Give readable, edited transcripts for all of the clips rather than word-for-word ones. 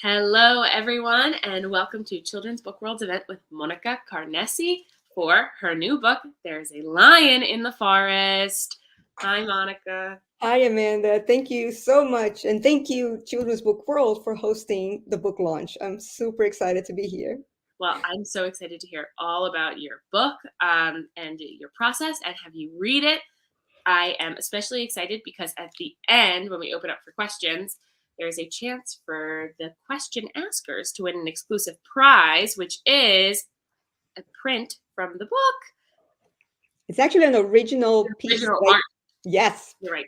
Hello, everyone, and welcome to Children's Book World's event with Mônica Carnesi for her new book, There's a Lion in the Forest. Hi, Mônica. Hi, Amanda. Thank you so much. And thank you, Children's Book World, for hosting the book launch. I'm super excited to be here. Well, I'm so excited to hear all about your book and your process and have you read it. I am especially excited because at the end, when we open up for questions, there's a chance for the question askers to win an exclusive prize, which is a print from the book. It's actually an original piece. Original art. Yes, You're right.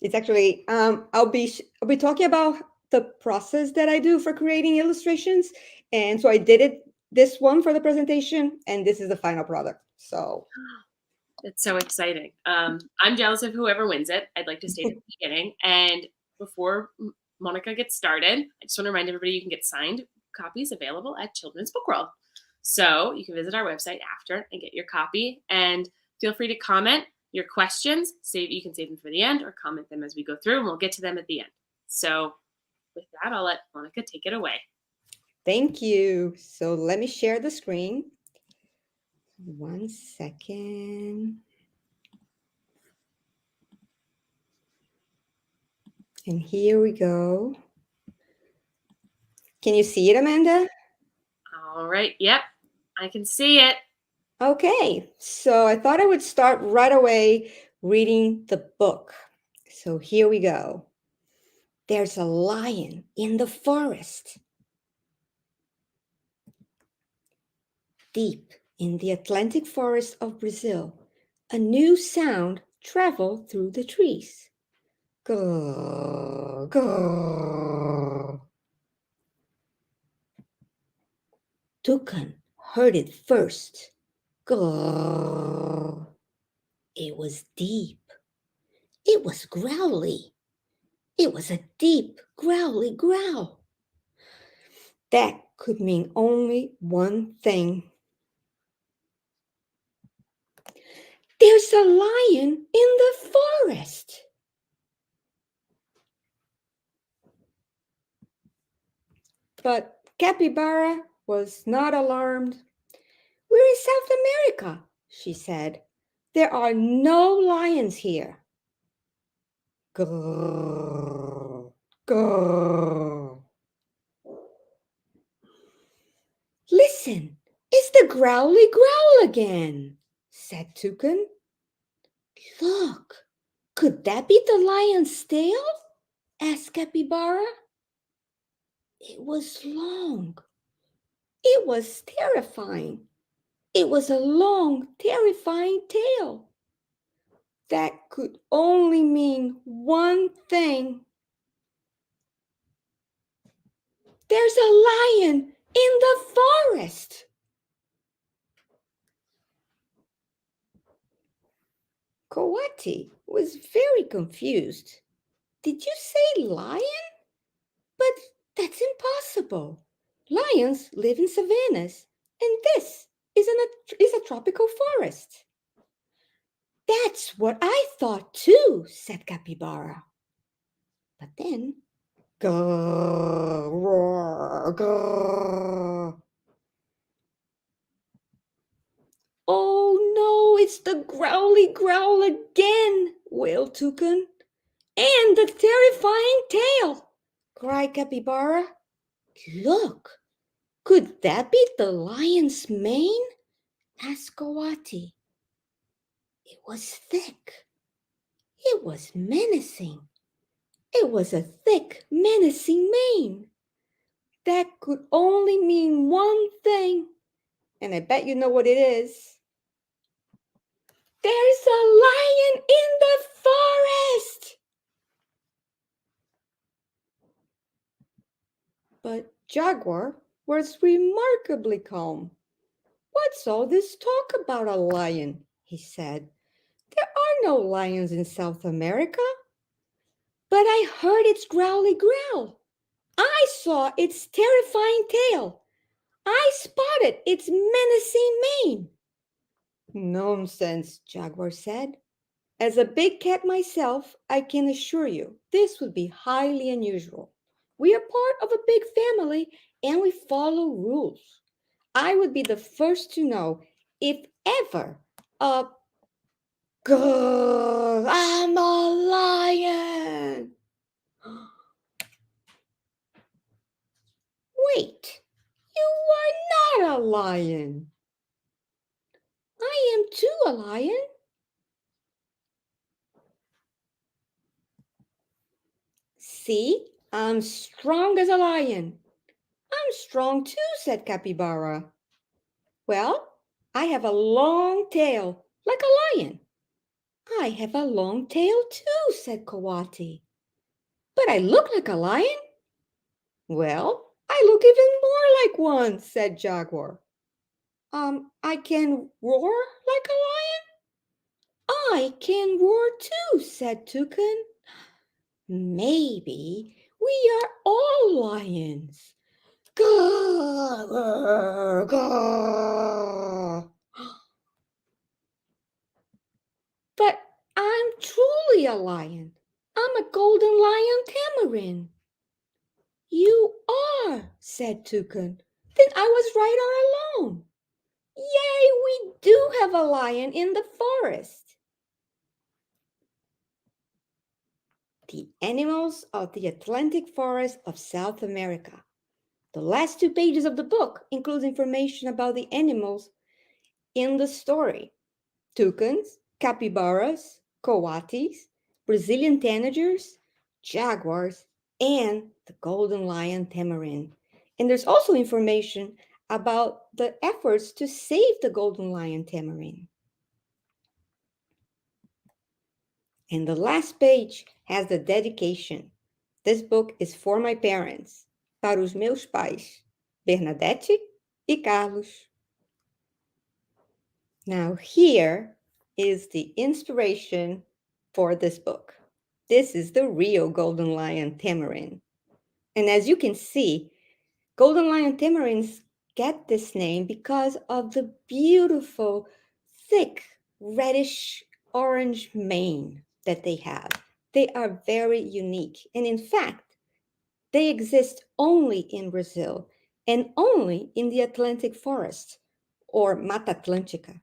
it's actually. I'll be talking about the process that I do for creating illustrations, and so I did this one for the presentation, and this is the final product. So It's so exciting. I'm jealous of whoever wins it. I'd like to state at the beginning. And before Mônica gets started, I just want to remind everybody you can get signed copies available at Children's Book World. So you can visit our website after and get your copy. And feel free to comment your questions. You can save them for the end or comment them as we go through, and we'll get to them at the end. So with that, I'll let Mônica take it away. Thank you. So let me share the screen. 1 second. And here we go. Can you see it, Amanda? All right. Yep, I can see it. Okay, so I thought I would start right away reading the book. So here we go. There's a lion in the forest. Deep in the Atlantic forest of Brazil, a new sound traveled through the trees. Grrr, grrr. Toucan heard it first. Grrr. It was deep. It was growly. It was a deep, growly growl. That could mean only one thing. There's a lion in the forest. But Capybara was not alarmed. We're in South America, she said. There are no lions here. Grrr, grrr. Listen, it's the growly growl again, said Toucan. Look, could that be the lion's tail? Asked Capybara. It was long. It was terrifying. It was a long, terrifying tail. That could only mean one thing. There's a lion in the forest. Coati was very confused. Did you say lion? But that's impossible. Lions live in savannas, and this is a tropical forest. That's what I thought too, said Capybara. But then, grrr, roar, grrr. Oh no, it's the growly growl again, wailed Toucan. And the terrifying tail, cried Capybara. Look, could that be the lion's mane? Asked Coati. It was thick. It was menacing. It was a thick, menacing mane. That could only mean one thing, and I bet you know what it is. There's a lion in the forest! But Jaguar was remarkably calm. What's all this talk about a lion? He said. There are no lions in South America. But I heard its growly growl. I saw its terrifying tail. I spotted its menacing mane. Nonsense, Jaguar said. As a big cat myself, I can assure you this would be highly unusual. We are part of a big family and we follow rules. I would be the first to know if ever a girl, I'm a lion. Wait, you are not a lion. I am too a lion. See, I'm strong as a lion. I'm strong too, said Capybara. Well, I have a long tail, like a lion. I have a long tail too, said Coati. But I look like a lion. Well, I look even more like one, said Jaguar. I can roar like a lion? I can roar too, said Toucan. Maybe we are all lions. Grrr, grrr. But I'm truly a lion. I'm a golden lion tamarin. You are, said Toucan. Then I was right all along. Yay, we do have a lion in the forest. The animals of the Atlantic forest of South America. The last 2 pages of the book includes information about the animals in the story. Toucans, capybaras, coatis, Brazilian tanagers, jaguars, and the golden lion tamarin. And there's also information about the efforts to save the golden lion tamarin. And the last page has the dedication. This book is for my parents, para os meus pais, Bernadette e Carlos. Now here is the inspiration for this book. This is the real golden lion tamarin. And as you can see, golden lion tamarins get this name because of the beautiful, thick, reddish orange mane that they have. They are very unique. And in fact, they exist only in Brazil and only in the Atlantic forest or Mata Atlântica.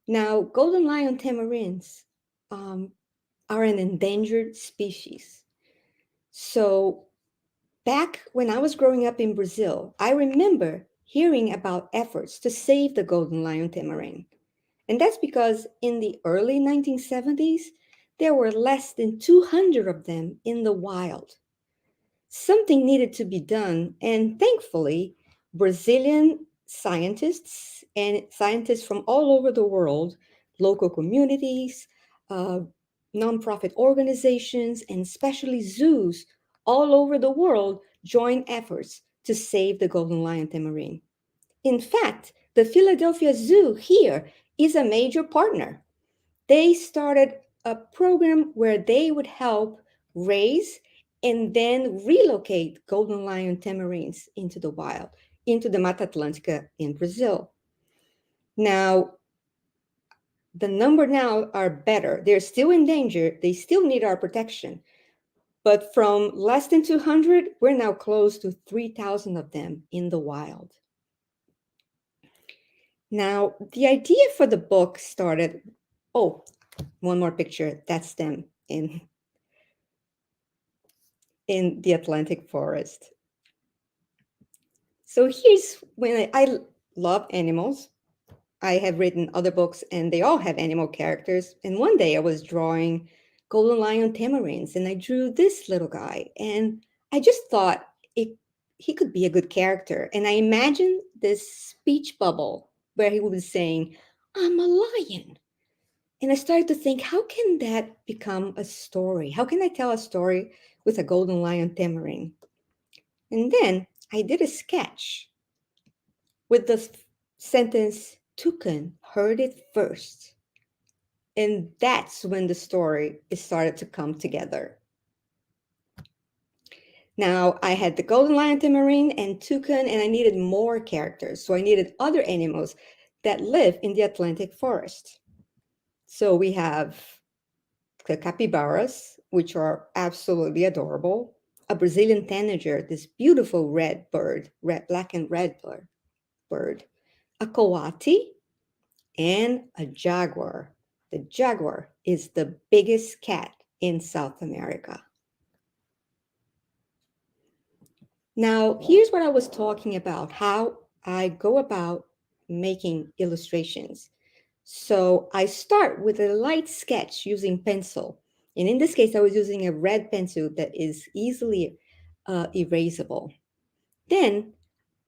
Now, golden lion tamarins are an endangered species. So back when I was growing up in Brazil, I remember hearing about efforts to save the golden lion tamarin. And that's because in the early 1970s, there were less than 200 of them in the wild. Something needed to be done, and thankfully, Brazilian scientists and scientists from all over the world, local communities, uh, nonprofit organizations, and especially zoos all over the world joined efforts to save the golden lion tamarin. In fact, the Philadelphia Zoo here is a major partner. They started a program where they would help raise and then relocate golden lion tamarins into the wild, into the Mata Atlântica in Brazil. Now, the number now are better. They're still in danger. They still need our protection. But from less than 200, we're now close to 3,000 of them in the wild. Now, the idea for the book started, oh, one more picture. That's them in the Atlantic forest. So here's when I love animals. I have written other books and they all have animal characters. And one day I was drawing golden lion tamarins and I drew this little guy. And I just thought he could be a good character. And I imagined this speech bubble where he was saying, I'm a lion. And I started to think, how can that become a story? How can I tell a story with a golden lion tamarin? And then I did a sketch with the sentence, Toucan heard it first. And that's when the story started to come together. Now, I had the golden lion tamarin and toucan, and I needed more characters. So I needed other animals that live in the Atlantic forest. So we have the capybaras, which are absolutely adorable. a Brazilian tanager, this beautiful red bird, black and red bird, a coati, and a jaguar. The jaguar is the biggest cat in South America. Now, here's what I was talking about, how I go about making illustrations. So I start with a light sketch using pencil. And in this case, I was using a red pencil that is easily erasable. Then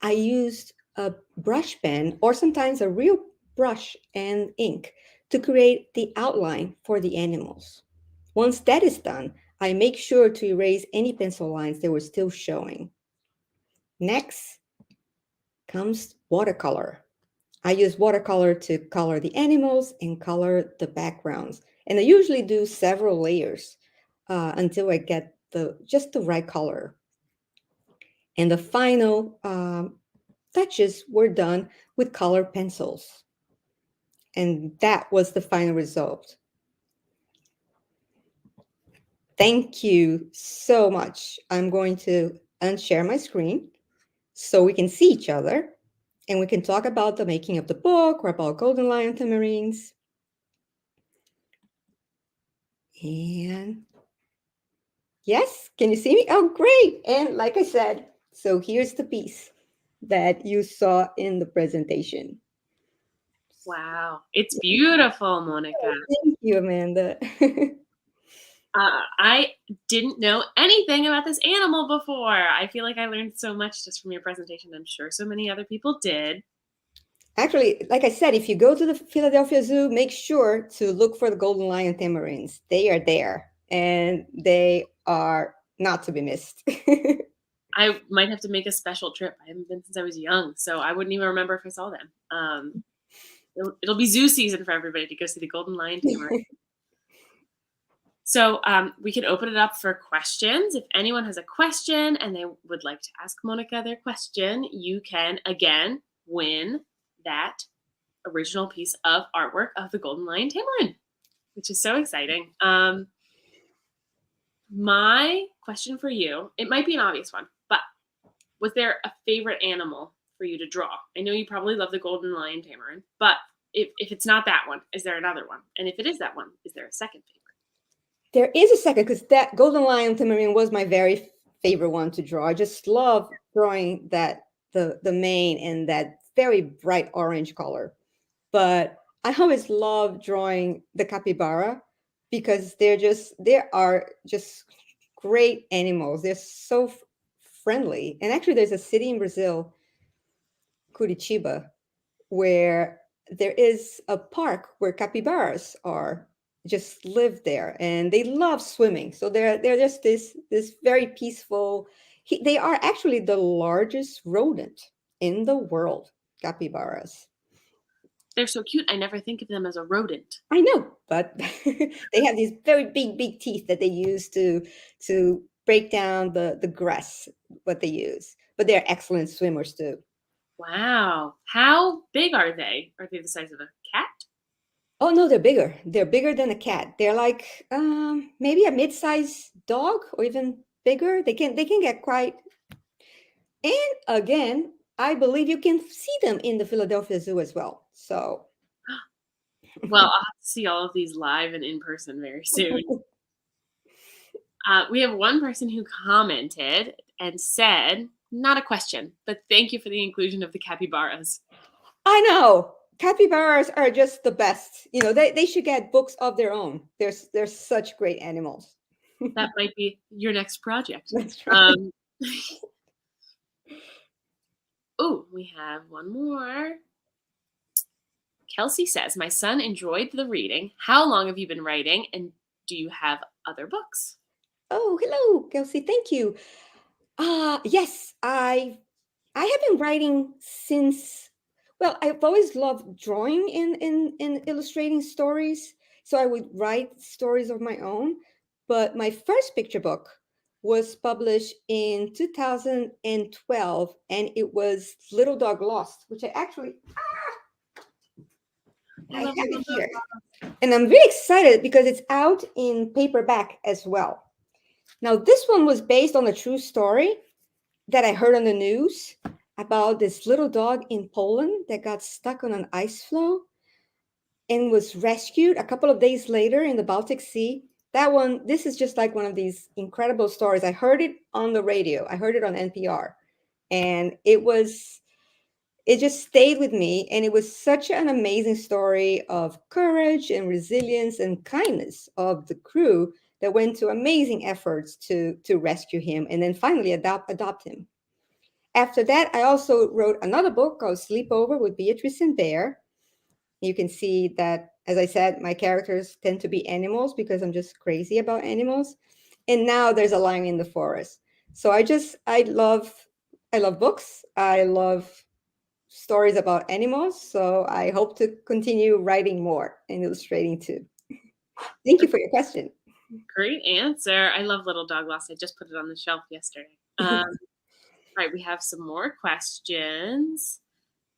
I used a brush pen or sometimes a real brush and ink to create the outline for the animals. Once that is done, I make sure to erase any pencil lines that were still showing. Next comes watercolor. I use watercolor to color the animals and color the backgrounds. And I usually do several layers until I get just the right color. And the final touches were done with color pencils. And that was the final result. Thank you so much. I'm going to unshare my screen so we can see each other and we can talk about the making of the book or about golden lion tamarins. And yes, can you see me? Oh, great. And like I said, so here's the piece that you saw in the presentation. Wow, it's beautiful, Monica. Thank you, Amanda. I didn't know anything about this animal before. I feel like I learned so much just from your presentation. I'm sure so many other people did. Actually, like I said, if you go to the Philadelphia Zoo, make sure to look for the golden lion tamarins. They are there and they are not to be missed. I might have to make a special trip. I haven't been since I was young, so I wouldn't even remember if I saw them. It'll be zoo season for everybody to go see the golden lion tamarin. So we can open it up for questions. If anyone has a question and they would like to ask Monica their question, you can, again, win that original piece of artwork of the golden lion tamarin, which is so exciting. My question for you, it might be an obvious one, but was there a favorite animal for you to draw? I know you probably love the golden lion tamarin, but if it's not that one, is there another one? And if it is that one, is there a second favorite? There is a second, because that golden lion tamarin was my very favorite one to draw. I just love drawing that the mane and that very bright orange color. But I always love drawing the capybara because they are just great animals. They're so friendly. And actually, there's a city in Brazil, Curitiba, where there is a park where capybaras just live there, and they love swimming. So they're just this very peaceful. They are actually the largest rodent in the world, capybaras. They're so cute. I never think of them as a rodent. I know, but they have these very big teeth that they use to break down the grass, what they use. But they're excellent swimmers too. Wow. How big are they? Are they the size of a cat? Oh no, they're bigger. They're bigger than a cat. They're like maybe a mid-sized dog or even bigger. They can get quite. And again, I believe you can see them in the Philadelphia Zoo as well. So Well, I'll have to see all of these live and in person very soon. We have one person who commented and said, not a question, but thank you for the inclusion of the capybaras. I know. Capybaras are just the best. You know, they should get books of their own. They're such great animals. That might be your next project. That's right. Oh, we have one more. Kelsey says, my son enjoyed the reading. How long have you been writing? And do you have other books? Oh, hello, Kelsey. Thank you. Yes, I have been writing since, well, I've always loved drawing in illustrating stories. So I would write stories of my own. But my first picture book was published in 2012, and it was Little Dog Lost, which I actually I have it here. And I'm really excited because it's out in paperback as well. Now, this one was based on a true story that I heard on the news about this little dog in Poland that got stuck on an ice floe and was rescued a couple of days later in the Baltic Sea. That one, this is just like one of these incredible stories. I heard it on the radio, I heard it on NPR, and it just stayed with me. And it was such an amazing story of courage and resilience and kindness of the crew that went to amazing efforts to rescue him and then finally adopt him. After that, I also wrote another book called Sleepover with Beatrice and Bear. You can see that, as I said, my characters tend to be animals because I'm just crazy about animals. And now there's a lion in the forest. So I love books. I love stories about animals. So I hope to continue writing more and illustrating too. Thank you for your question. Great answer. I love Little Dog Lost. I just put it on the shelf yesterday. All right, we have some more questions.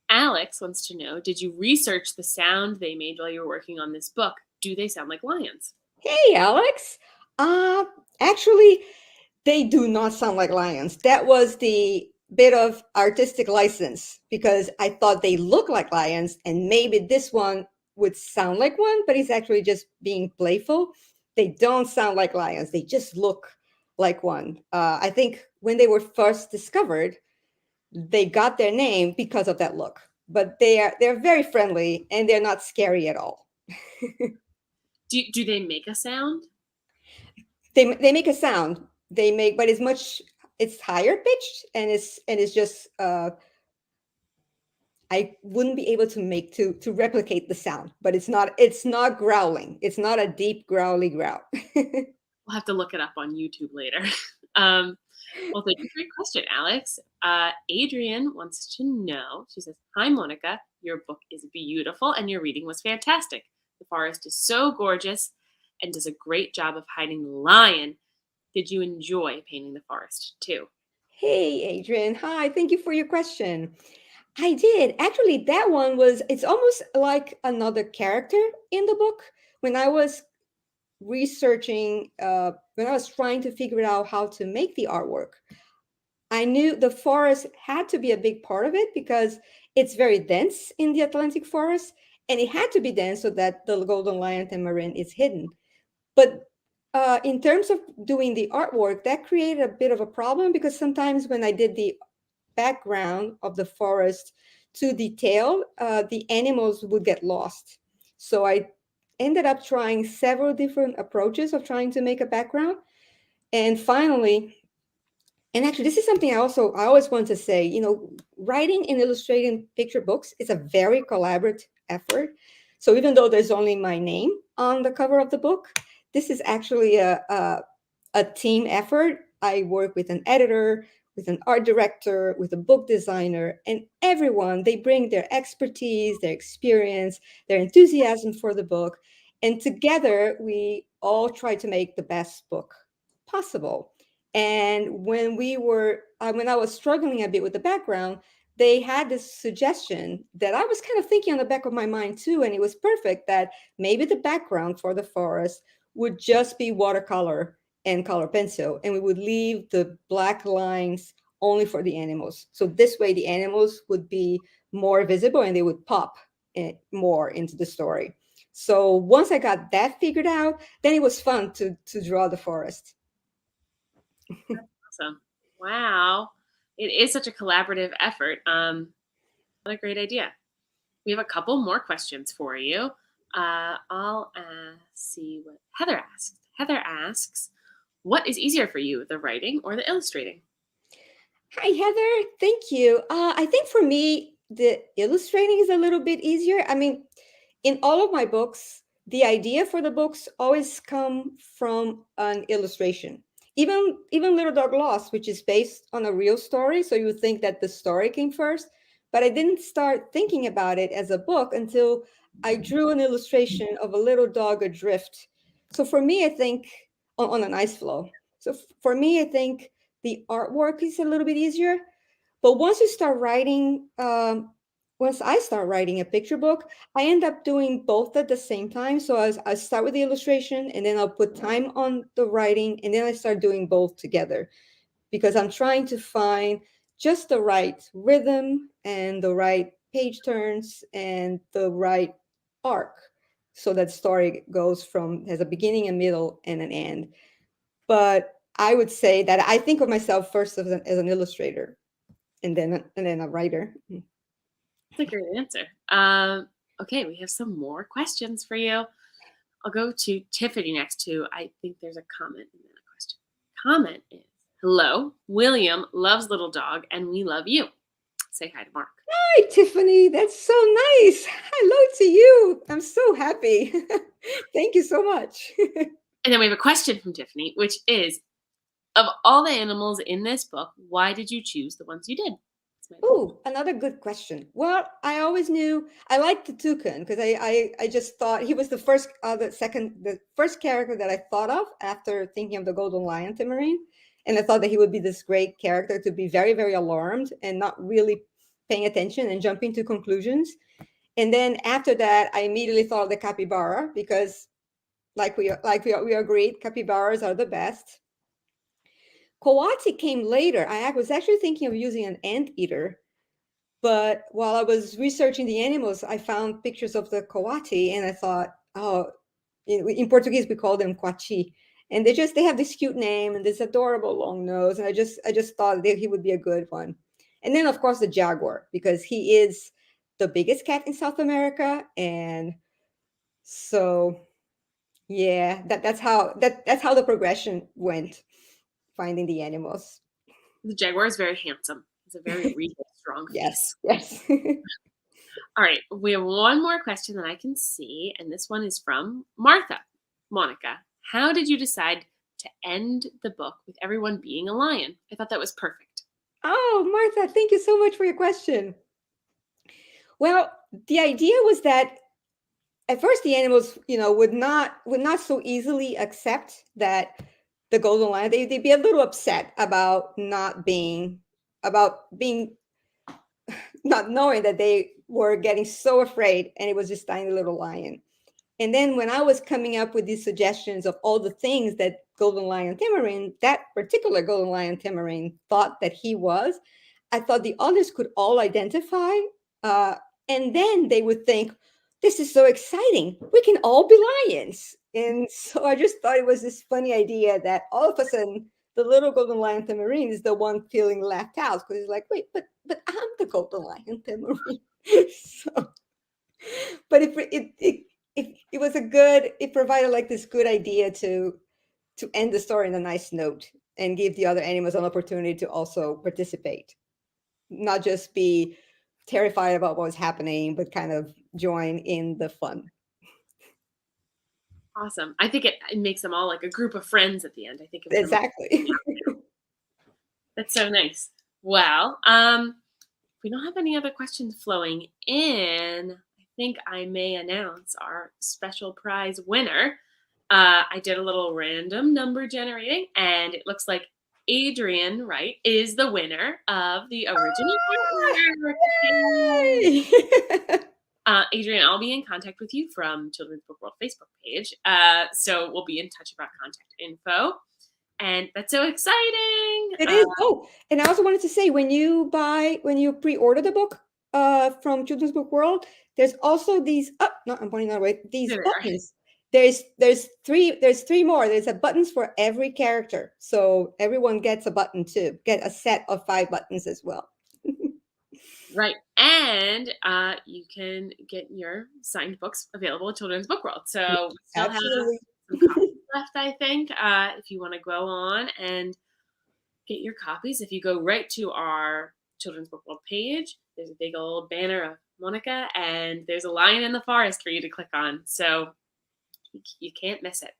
Alex wants to know, did you research the sound they made while you were working on this book? Do they sound like lions? Hey, Alex. Uh, Actually, they do not sound like lions. That was the bit of artistic license because I thought they look like lions and maybe this one would sound like one, but he's actually just being playful. They don't sound like lions. They just look like one. I think when they were first discovered, they got their name because of that look. But they're very friendly and they're not scary at all. Do they make a sound? They make a sound. They make, but it's higher pitched and it's just I wouldn't be able to replicate the sound, but it's not growling. It's not a deep growly growl. We'll have to look it up on YouTube later. Well, thank you for your question, Alex. Adrian wants to know, she says, hi, Monica. Your book is beautiful and your reading was fantastic. The forest is so gorgeous and does a great job of hiding the lion. Did you enjoy painting the forest too? Hey, Adrian. Hi. Thank you for your question. I did. Actually, that one it's almost like another character in the book. When I was researching, when I was trying to figure out how to make the artwork, I knew the forest had to be a big part of it because it's very dense in the Atlantic forest, and it had to be dense so that the golden lion tamarin is hidden. But in terms of doing the artwork, that created a bit of a problem because sometimes when I did the background of the forest to detail, the animals would get lost. So I ended up trying several different approaches of trying to make a background. And finally, and actually, this is something I always want to say, writing and illustrating picture books is a very collaborative effort. So even though there's only my name on the cover of the book, this is actually a team effort. I work with an editor, with an art director, with a book designer, and everyone, they bring their expertise, their experience, their enthusiasm for the book. And together, we all try to make the best book possible. And when I was struggling a bit with the background, they had this suggestion that I was kind of thinking on the back of my mind too, and it was perfect that maybe the background for the forest would just be watercolor and color pencil, and we would leave the black lines only for the animals. So this way, the animals would be more visible and they would pop more into the story. So once I got that figured out, then it was fun to draw the forest. Awesome. Wow. It is such a collaborative effort. What a great idea. We have a couple more questions for you. I'll see what Heather asks. Heather asks, what is easier for you, the writing or the illustrating? Hi, Heather. Thank you. I think for me, the illustrating is a little bit easier. I mean, in all of my books, the idea for the books always come from an illustration. Even Little Dog Lost, which is based on a real story, so you would think that the story came first, but I didn't start thinking about it as a book until I drew an illustration of a little dog adrift. So for me, I think on an ice floe. So for me, I think the artwork is a little bit easier. But once you start writing, once I start writing a picture book, I end up doing both at the same time. So I start with the illustration and then I'll put time on the writing and then I start doing both together because I'm trying to find just the right rhythm and the right page turns and the right arc so that story goes from has a beginning, a middle, and an end. But I would say that I think of myself first as an illustrator and then a writer. That's a great answer. Okay, we have some more questions for you. I'll go to Tiffany next too. I think there's a comment and then a question. Comment is, hello, William loves little dog and we love you. Say hi to Mark. Hi, Tiffany. That's so nice. Hello to you. I'm so happy. Thank you so much. And then we have a question from Tiffany, which is, of all the animals in this book, why did you choose the ones you did? Oh, another good question. Well, I always knew I liked the toucan because I just thought he was the first character that I thought of after thinking of the golden lion Timarine. And I thought that he would be this great character to be very, very alarmed and not really paying attention and jumping to conclusions. And then after that, I immediately thought of the capybara because we agreed, capybaras are the best. Coati came later. I was actually thinking of using an anteater, but while I was researching the animals, I found pictures of the coati, and I thought, oh, in Portuguese we call them coati, and they have this cute name and this adorable long nose, and I just thought that he would be a good one. And then of course the jaguar because he is the biggest cat in South America, and so yeah, that's how the progression went, finding the animals. The jaguar is very handsome. He's a very regal, strong face. Yes. All right, we have one more question that I can see, and this one is from Martha. Monica, how did you decide to end the book with everyone being a lion? I thought that was perfect. Oh, Martha, thank you so much for your question. Well, the idea was that at first the animals, would not so easily accept that the golden lion, they'd be a little upset about being not knowing that they were getting so afraid and it was this tiny little lion. And then when I was coming up with these suggestions of all the things that golden lion Timarine, that particular golden lion Timarine thought that he was, I thought the others could all identify. And then they would think, this is so exciting. We can all be lions. And so I just thought it was this funny idea that all of a sudden the little golden lion Timarine is the one feeling left out because he's like, wait, but I'm the golden lion Timarine. So, but it was it provided like this good idea to end the story in a nice note and give the other animals an opportunity to also participate, not just be terrified about what was happening, but kind of join in the fun. Awesome. I think it makes them all like a group of friends at the end. I think of them. Exactly. That's so nice. Well, we don't have any other questions flowing in. I think I may announce our special prize winner. I did a little random number generating, and it looks like Adrian, right, is the winner of the original artwork. Yay! Adrian, I'll be in contact with you from Children's Book World Facebook page. So we'll be in touch about contact info. And that's so exciting. It is. Oh, and I also wanted to say when you pre-order the book from Children's Book World, there's also these no, I'm pointing that way. These buttons. There's three more. There's a buttons for every character. So everyone gets a button too. Get a set of 5 buttons as well. Right. And you can get your signed books available at Children's Book World. So we still Absolutely. have some copies left, I think, if you want to go on and get your copies. If you go right to our Children's Book World page, there's a big old banner of Monica, and there's a lion in the forest for you to click on. So you can't miss it.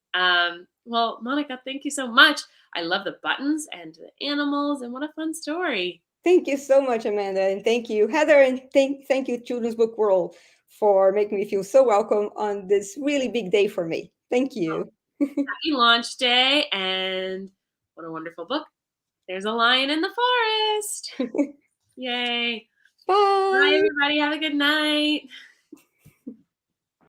Well, Monica, thank you so much. I love the buttons and the animals, and what a fun story. Thank you so much, Amanda, and thank you, Heather, and thank you, Children's Book World, for making me feel so welcome on this really big day for me. Thank you. Happy launch day, and what a wonderful book. There's a lion in the forest. Yay. Bye, Bye. everybody. Have a good night.